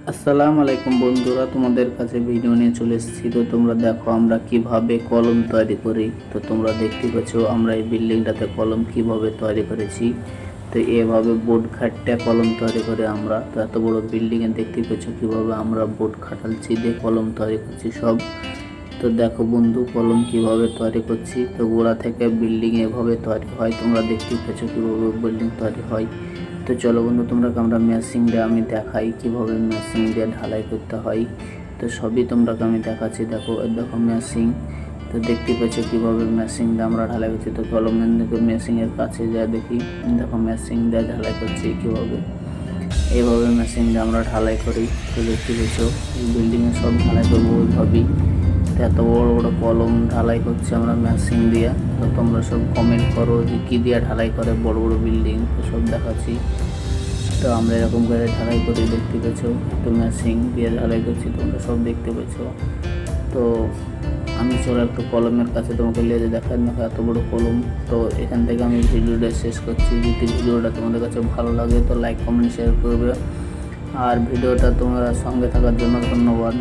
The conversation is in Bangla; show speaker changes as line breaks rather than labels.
আসসালামু আলাইকুম বন্ধুরা, তোমাদের কাছে ভিডিও নিয়ে চলে এসেছি। তো তোমরা দেখো আমরা কিভাবে কলম তৈরি করি। তো তোমরা দেখতে পাচ্ছ আমরা এই বিল্ডিংটাতে কলম কিভাবে তৈরি করেছি। তো এভাবে বোর্ড খাটটা কলম তৈরি করে আমরা। তো এত বড় বিল্ডিংয়ে দেখতে পাচ্ছ কিভাবে আমরা বোর্ড খাটালছি দিয়ে কলম তৈরি করছি সব। তো দেখো বন্ধু কলম কিভাবে তৈরি করছি। তো গোড়া থেকে বিল্ডিং এভাবে তৈরি হয়। তোমরা দেখতে পাচ্ছ কিভাবে বিল্ডিং তৈরি হয়। তো চলো বন্ধু তোমরা আমরা মেশিং দিয়ে আমি দেখাই কিভাবে মেশিং দিয়ে ঢালাই করতে হয়। তো সবই তোমরা আমি দেখাচ্ছি। দেখো দেখো মেশিং। তো দেখতে পাচ্ছ কিভাবে মেশিং দিয়ে আমরা ঢালাই করছি। তো কলম মেশিংয়ের কাছে যা দেখি, দেখো মেশিং দিয়ে ঢালাই করছি কিভাবে। এইভাবে মেশিন দিয়ে আমরা ঢালাই করি। তো দেখতে পাচ্ছ বিল্ডিংয়ে সব ঢালাই করবো ওইভাবেই। এত বড় বড় কলম ঢালাই করছি আমরা মেশিন দিয়ে। তো তোমরা সব কমেন্ট করো যে কী দিয়ে ঢালাই করে বড় বড় বিল্ডিং। তো সব দেখাচ্ছি। তো আমরা এরকম করে ঢালাই করি দেখতে পেয়েছো। তো মেশিন দিয়ে ঢালাই করছি তোমরা সব দেখতে পেয়েছো। তো আমি চলো একটু কলমের কাছে তোমাকে লেজে দেখাই। দেখো এত বড় কলম। তো এখান থেকে আমি ভিডিওটা শেষ করছি। যদি ভিডিওটা তোমাদের কাছে ভালো লাগে তো লাইক কমেন্ট শেয়ার করবে। আর ভিডিওটা তোমরা সঙ্গে থাকার জন্য ধন্যবাদ।